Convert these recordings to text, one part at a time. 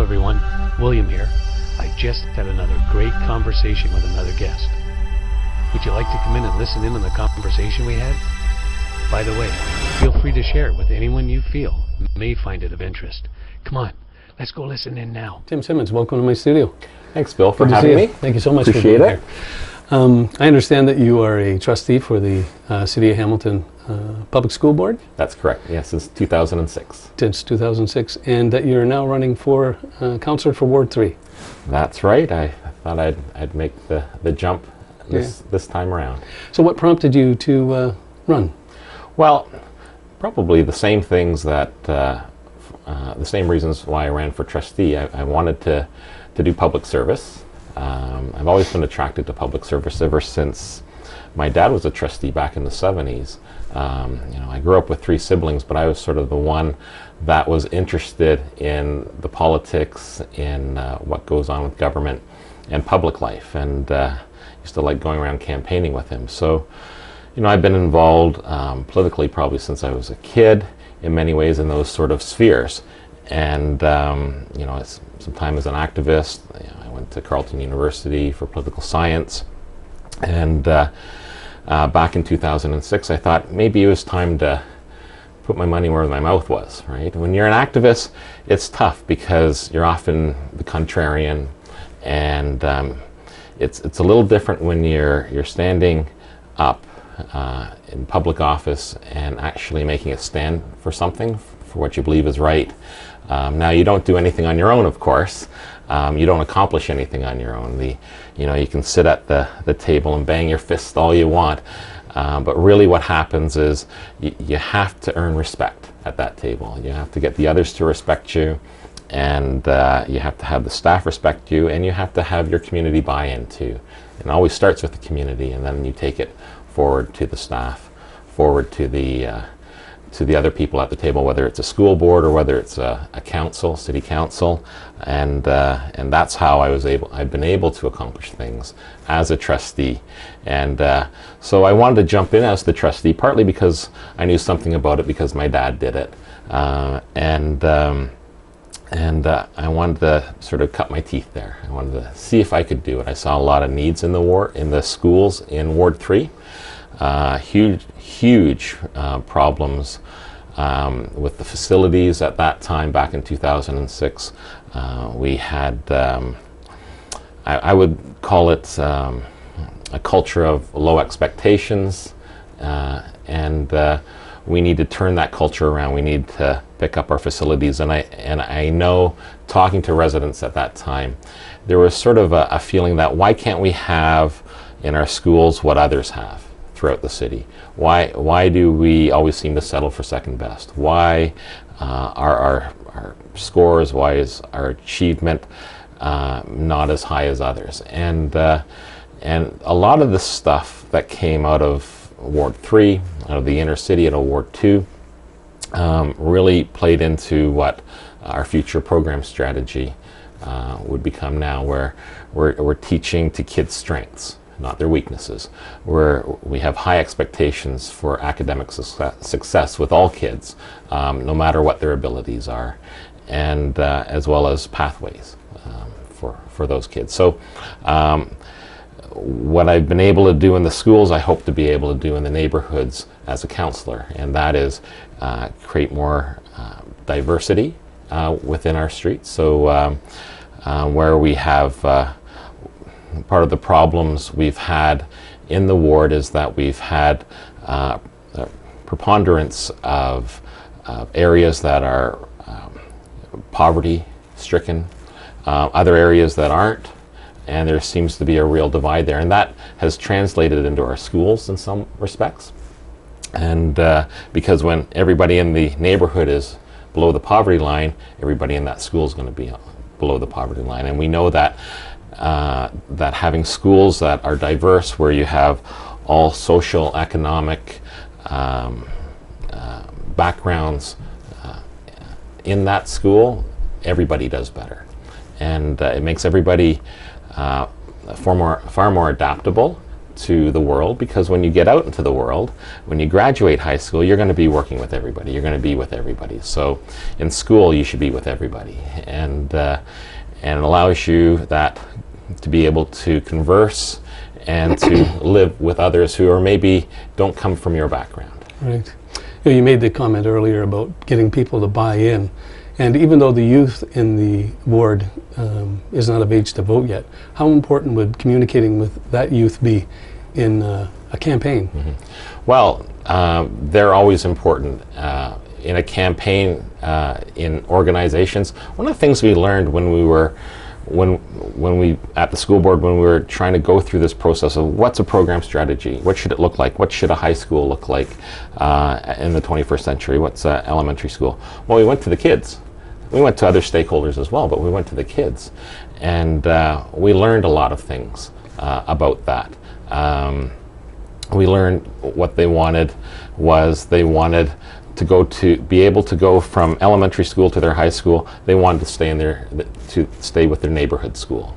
everyone, William here. I just had another great conversation with another guest. Would you like to come in and listen in on the conversation we had? By the way, feel free to share it with anyone you feel may find it of interest. Come on, let's go listen in now. Tim Simmons, welcome to my studio. Thanks, Bill, for having me. Thank you so much Appreciate for being here. I understand that you are a trustee for the City of Hamilton Public School Board? That's correct, yes, since 2006. Since 2006, and that you're now running for Councillor for Ward 3. That's right. I thought I'd make the jump this time around. So what prompted you to run? Well, probably the same things that, the same reasons why I ran for trustee. I wanted to do public service. I've always been attracted to public service ever since my dad was a trustee back in the 70s. I grew up with 3 siblings, but I was sort of the one that was interested in the politics, in what goes on with government and public life, and used to like going around campaigning with him. So, I've been involved politically probably since I was a kid, in many ways in those sort of spheres. And, some time as an activist. I went to Carleton University for political science. And back in 2006, I thought maybe it was time to put my money where my mouth was, right? When you're an activist, it's tough because you're often the contrarian, and it's a little different when you're standing up in public office and actually making a stand for something, for what you believe is right. Now, you don't do anything on your own, of course. You don't accomplish anything on your own. You can sit at the table and bang your fist all you want, but really what happens is you have to earn respect at that table. You have to get the others to respect you, and you have to have the staff respect you, and you have to have your community buy in too. It always starts with the community, and then you take it forward to the staff, forward to the other people at the table, whether it's a school board or whether it's a council, city council, and that's how I've been able to accomplish things as a trustee. And so I wanted to jump in as the trustee, partly because I knew something about it because my dad did it, and I wanted to sort of cut my teeth there. I wanted to see if I could do it. I saw a lot of needs in the schools in Ward 3. Huge problems with the facilities at that time. Back in 2006, we had, I would call it a culture of low expectations, and we need to turn that culture around. We need to pick up our facilities, and I know, talking to residents at that time, there was sort of a feeling that why can't we have in our schools what others have throughout the city? Why do we always seem to settle for second best? Why are our scores, why is our achievement not as high as others? And a lot of the stuff that came out of Ward 3, out of the inner city, out of Ward 2, really played into what our future program strategy would become now, where we're teaching to kids' strengths, not their weaknesses, where we have high expectations for academic success with all kids, no matter what their abilities are, and as well as pathways for those kids. So what I've been able to do in the schools, I hope to be able to do in the neighborhoods as a councillor, and that is create more diversity within our streets. So where we have part of the problems we've had in the ward is that we've had a preponderance of areas that are poverty-stricken, other areas that aren't, and there seems to be a real divide there, and that has translated into our schools in some respects. And because when everybody in the neighborhood is below the poverty line, everybody in that school is going to be below the poverty line, and we know that that having schools that are diverse, where you have all social, economic backgrounds in that school, everybody does better, and it makes everybody far more adaptable to the world, because when you get out into the world, when you graduate high school, you're going to be working with everybody. You're going to be with everybody. So in school, you should be with everybody, and it allows you that to be able to converse and to live with others who are maybe don't come from your background. Right. You made the comment earlier about getting people to buy in. And even though the youth in the ward is not of age to vote yet, how important would communicating with that youth be in a campaign? Mm-hmm. Well, they're always important. In a campaign, in organizations, one of the things we learned when we were when we at the school board, when we were trying to go through this process of what's a program strategy, what should it look like, what should a high school look like in the 21st century, what's elementary school? Well, we went to the kids. We went to other stakeholders as well, but we went to the kids, and we learned a lot of things about that. We learned what they wanted was they wanted to be able to go from elementary school to their high school. They wanted to stay with their neighborhood school.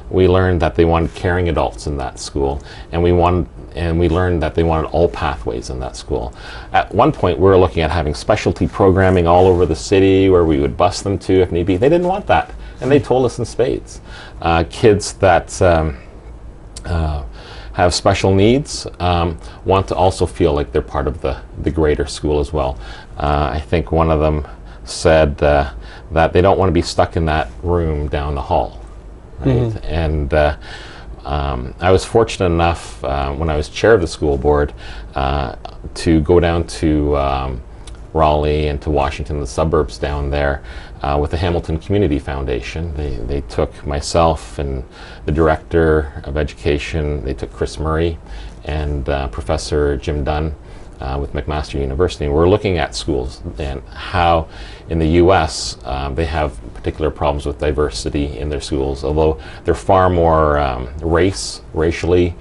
We learned that they wanted caring adults in that school, and we learned that they wanted all pathways in that school. At one point, we were looking at having specialty programming all over the city where we would bus them to if need be. They didn't want that, and they told us in spades. Kids that have special needs want to also feel like they're part of the greater school as well. I think one of them said that they don't want to be stuck in that room down the hall. Right? Mm-hmm. And I was fortunate enough when I was chair of the school board to go down to Raleigh and to Washington, the suburbs down there, with the Hamilton Community Foundation. They took myself and the director of education, they took Chris Murray and Professor Jim Dunn with McMaster University. And we're looking at schools and how in the US they have particular problems with diversity in their schools, although they're far more racially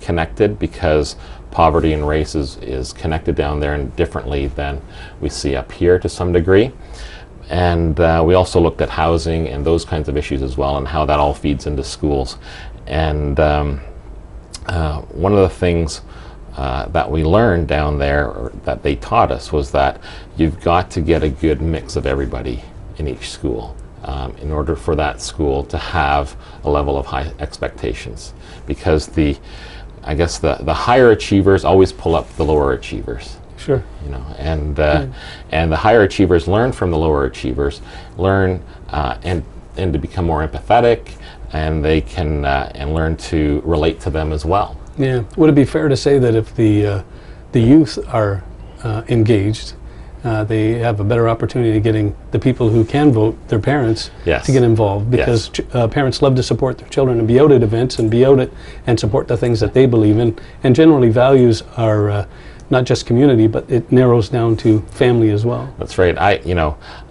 connected, because poverty and race is connected down there and differently than we see up here to some degree. And we also looked at housing and those kinds of issues as well, and how that all feeds into schools. And one of the things that we learned down there, or that they taught us, was that you've got to get a good mix of everybody in each school in order for that school to have a level of high expectations, because I guess the higher achievers always pull up the lower achievers. Sure. You know, and the higher achievers learn from the lower achievers, learn and to become more empathetic, and they can and learn to relate to them as well. Yeah. Would it be fair to say that if the youth are engaged, they have a better opportunity of getting the people who can vote, their parents, Yes. to get involved, because parents love to support their children and be out at events and be out at and support the things that they believe in. And generally values are not just community, but it narrows down to family as well. That's right.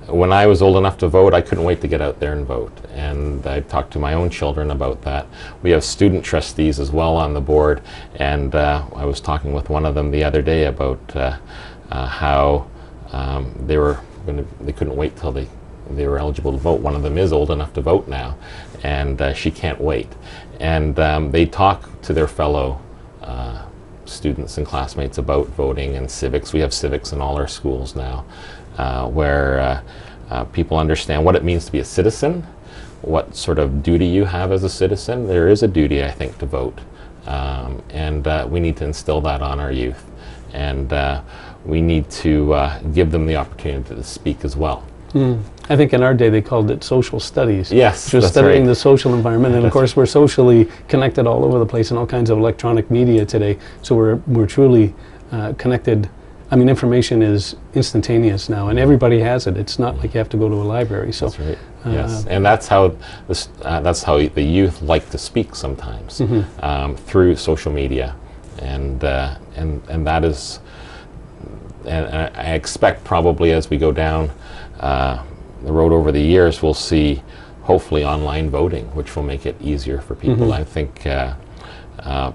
When I was old enough to vote, I couldn't wait to get out there and vote. And I talked to my own children about that. We have student trustees as well on the board, and I was talking with one of them the other day about how they couldn't wait till they were eligible to vote. One of them is old enough to vote now, and she can't wait. And they talk to their fellow students and classmates about voting and civics. We have civics in all our schools now, where people understand what it means to be a citizen, what sort of duty you have as a citizen. There is a duty, I think, to vote, and we need to instill that on our youth, and we need to give them the opportunity to speak as well. I think in our day they called it social studies. Yes, just that's studying right. the social environment, and of course we're socially connected all over the place in all kinds of electronic media today. So we're truly connected. I mean, information is instantaneous now, and everybody has it. It's not like you have to go to a library. So that's right. Yes, and that's how the youth like to speak sometimes, through social media, and that is. And I expect probably as we go down the road over the years, we'll see hopefully online voting, which will make it easier for people. I think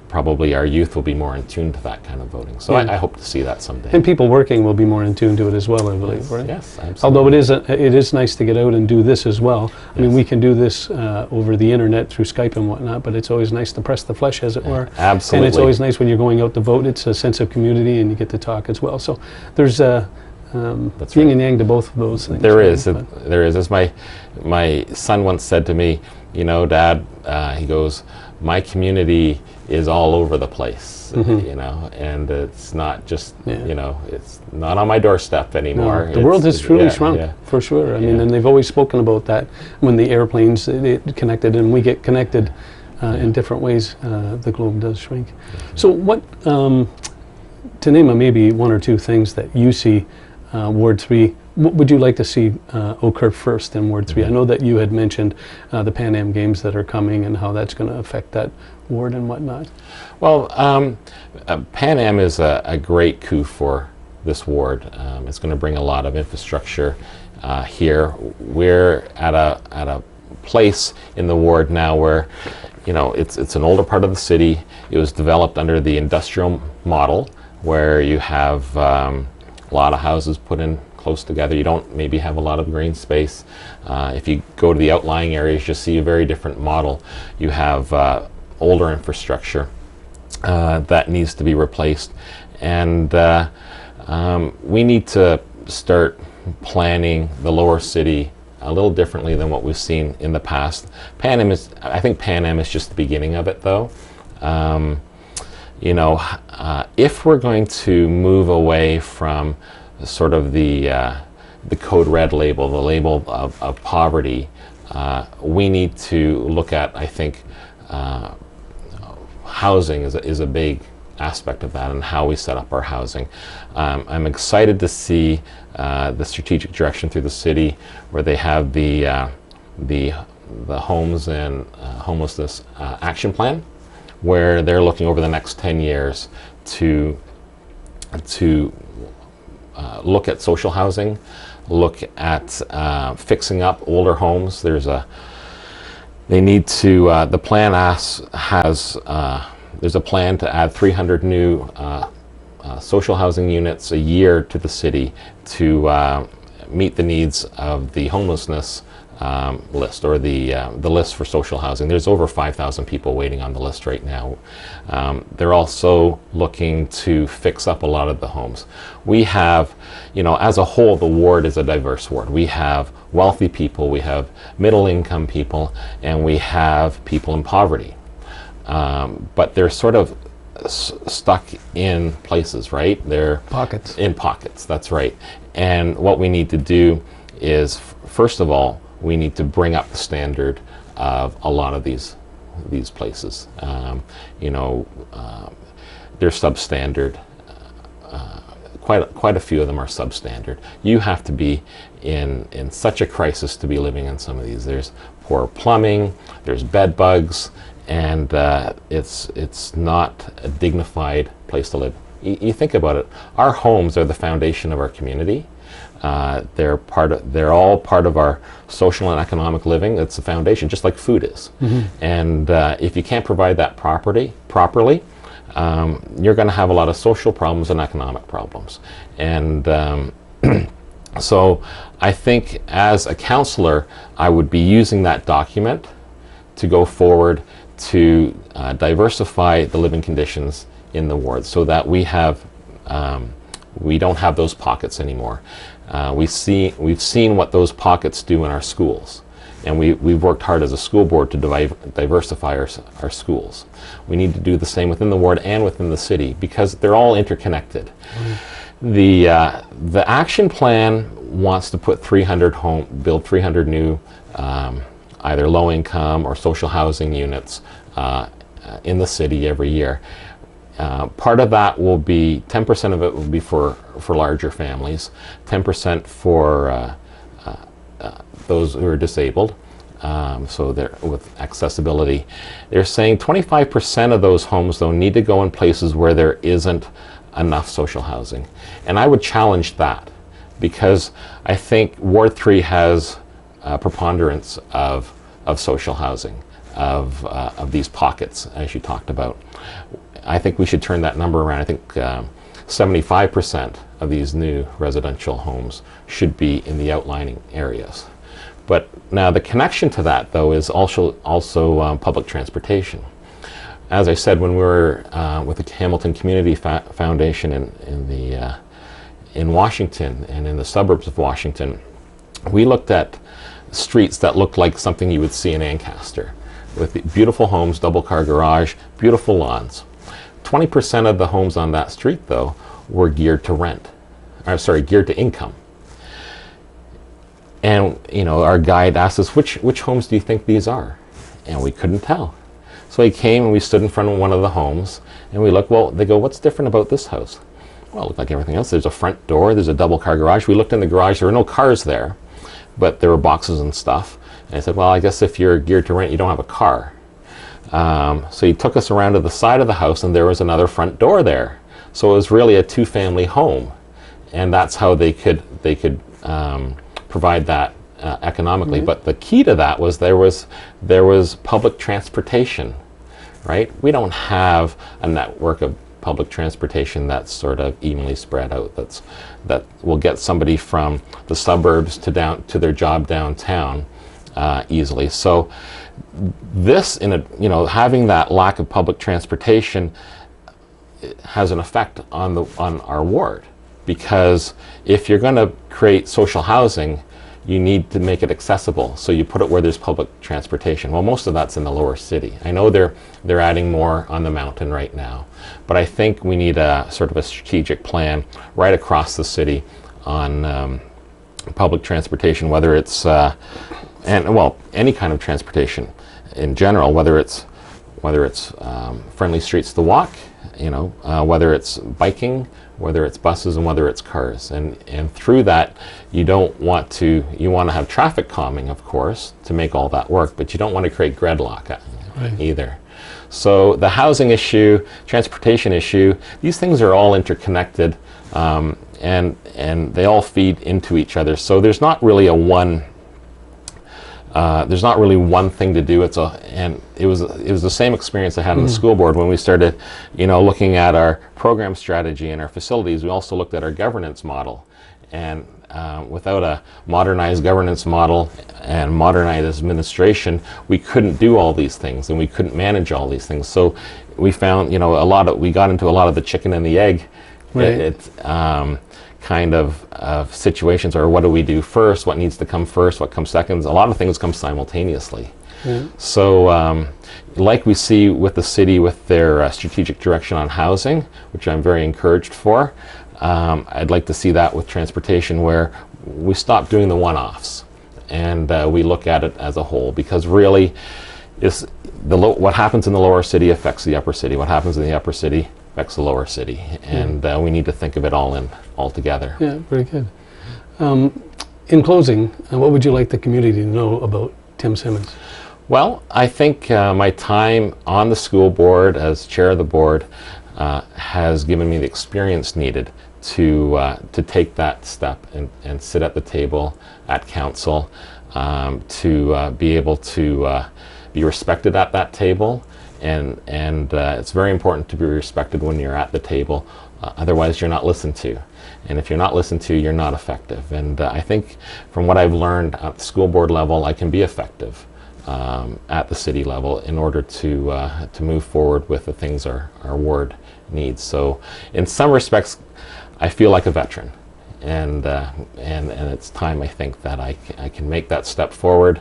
probably our youth will be more in tune to that kind of voting. So Yeah. I hope to see that someday. And people working will be more in tune to it as well, I believe, right? Yes, absolutely. Although it is nice to get out and do this as well. I mean, we can do this over the internet through Skype and whatnot, but it's always nice to press the flesh, as it were. Absolutely. And it's always nice when you're going out to vote. It's a sense of community, and you get to talk as well. So there's That's yin right. and yang to both of those things. There right? is. But- There is. As my son once said to me, you know, Dad, he goes, my community is all over the place, you know, and it's not just, you know, it's not on my doorstep anymore. No, the world has truly shrunk, yeah. for sure. I mean, Yeah. and they've always spoken about that when the airplanes it connected and we get connected in different ways. The globe does shrink. So what, to name maybe one or two things that you see Ward 3, what would you like to see occur first in Ward 3? I know that you had mentioned the Pan Am Games that are coming and how that's going to affect that ward and whatnot. Well, Pan Am is a great coup for this ward. It's going to bring a lot of infrastructure here. We're at a place in the ward now where, you know, it's an older part of the city. It was developed under the industrial model, where you have a lot of houses put in close together. You don't maybe have a lot of green space. If you go to the outlying areas, you'll see a very different model. You have older infrastructure that needs to be replaced, and we need to start planning the lower city a little differently than what we've seen in the past. I think Pan Am is just the beginning of it, though. You know, if we're going to move away from sort of the code red label, the label of poverty, we need to look at, I think, housing is a big aspect of that, and how we set up our housing. I'm excited to see the strategic direction through the city, where they have the homes and homelessness action plan, where they're looking over the next 10 years to look at social housing, look at fixing up older homes. The plan there's a plan to add 300 new social housing units a year to the city to meet the needs of the homelessness list, or the list for social housing. There's over 5,000 people waiting on the list right now. They're also looking to fix up a lot of the homes. We have, you know, as a whole, the ward is a diverse ward. We have wealthy people, we have middle income people, and we have people in poverty. But they're sort of stuck in places, right? They're Pockets. in pockets, that's right. And what we need to do is, first of all, we need to bring up the standard of a lot of these places. You know, they're substandard. Quite a few of them are substandard. You have to be in such a crisis to be living in some of these. There's poor plumbing, there's bed bugs, and it's not a dignified place to live. You think about it, our homes are the foundation of our community. They're all part of our social and economic living. It's the foundation, just like food is. And if you can't provide that properly, you're going to have a lot of social problems and economic problems. And so I think as a councillor, I would be using that document to go forward to diversify the living conditions in the ward, so that we don't have those pockets anymore. We've seen what those pockets do in our schools, and we've worked hard as a school board to diversify our schools. We need to do the same within the ward and within the city, because they're all interconnected. The action plan wants to put build 300 new either low income or social housing units in the city every year. Part of that will be, 10% of it will be for larger families, 10% for those who are disabled, so they're with accessibility. They're saying 25% of those homes, though, need to go in places where there isn't enough social housing. And I would challenge that, because I think Ward 3 has a preponderance of social housing. of these pockets, as you talked about. I think we should turn that number around. I think 75% of these new residential homes should be in the outlying areas. But now the connection to that, though, is also public transportation. As I said, when we were with the Hamilton Community Foundation in Washington and in the suburbs of Washington, we looked at streets that looked like something you would see in Ancaster, with beautiful homes, double-car garage, beautiful lawns. 20% of the homes on that street, though, were geared to geared to income. And our guide asked us, which homes do you think these are? And we couldn't tell. So he came and we stood in front of one of the homes and we looked. Well, they go, what's different about this house? Well, it looked like everything else. There's a front door, there's a double-car garage. We looked in the garage, there were no cars there, but there were boxes and stuff. And I said, well, I guess if you're geared to rent, you don't have a car. So he took us around to the side of the house and there was another front door there. So it was really a two-family home, and that's how they could provide that economically. But the key to that was there was public transportation, right? We don't have a network of public transportation that's sort of evenly spread out. That will get somebody from the suburbs to their job downtown easily. So this, having that lack of public transportation has an effect on our ward, because if you're going to create social housing, you need to make it accessible. So you put it where there's public transportation. Well, most of that's in the lower city. I know they're adding more on the mountain right now, but I think we need a sort of a strategic plan right across the city on public transportation, whether it's any kind of transportation in general, whether it's friendly streets to walk, whether it's biking, whether it's buses, and whether it's cars. And through that, you want to have traffic calming, of course, to make all that work, but you don't want to create gridlock either. So the housing issue, transportation issue, these things are all interconnected, and they all feed into each other. So there's not really one thing to do. It was the same experience I had on the school board when we started, looking at our program strategy and our facilities. We also looked at our governance model, and without a modernized governance model and modernized administration, we couldn't do all these things, and we couldn't manage all these things. So we found, we got into a lot of the chicken and the egg. Right. Kind of situations, or what do we do first, what needs to come first, what comes second. A lot of things come simultaneously. So like we see with the city with their strategic direction on housing, which I'm very encouraged for, I'd like to see that with transportation, where we stop doing the one-offs and we look at it as a whole, because really what happens in the lower city affects the upper city. What happens in the upper city affects the lower city, and we need to think of it all together. Yeah, very good. In closing, what would you like the community to know about Tim Simmons? Well, I think my time on the school board as chair of the board has given me the experience needed to take that step and sit at the table at council, to be able to be respected at that table. And it's very important to be respected when you're at the table. Otherwise, you're not listened to. And if you're not listened to, you're not effective. And I think from what I've learned at the school board level, I can be effective at the city level in order to move forward with the things our ward needs. So in some respects, I feel like a veteran. And it's time, I think, that I can make that step forward,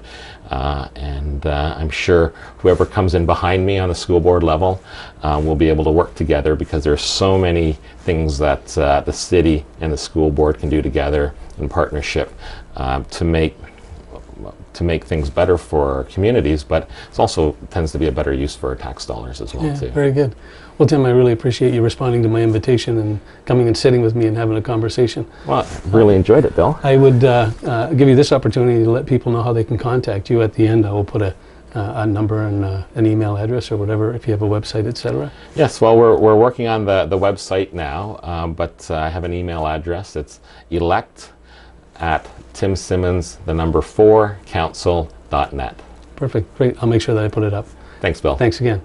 and I'm sure whoever comes in behind me on the school board level will be able to work together, because there's so many things that the city and the school board can do together in partnership to make things better for our communities, but it also tends to be a better use for our tax dollars as well, too. Very good. Well, Tim, I really appreciate you responding to my invitation and coming and sitting with me and having a conversation. Well, I really enjoyed it, Bill. I would give you this opportunity to let people know how they can contact you. At the end, I will put a number and an email address or whatever, if you have a website, etc. Yes, well, we're working on the website now, but I have an email address. It's elect@timsimmons4council.net. Perfect. Great. I'll make sure that I put it up. Thanks, Bill. Thanks again.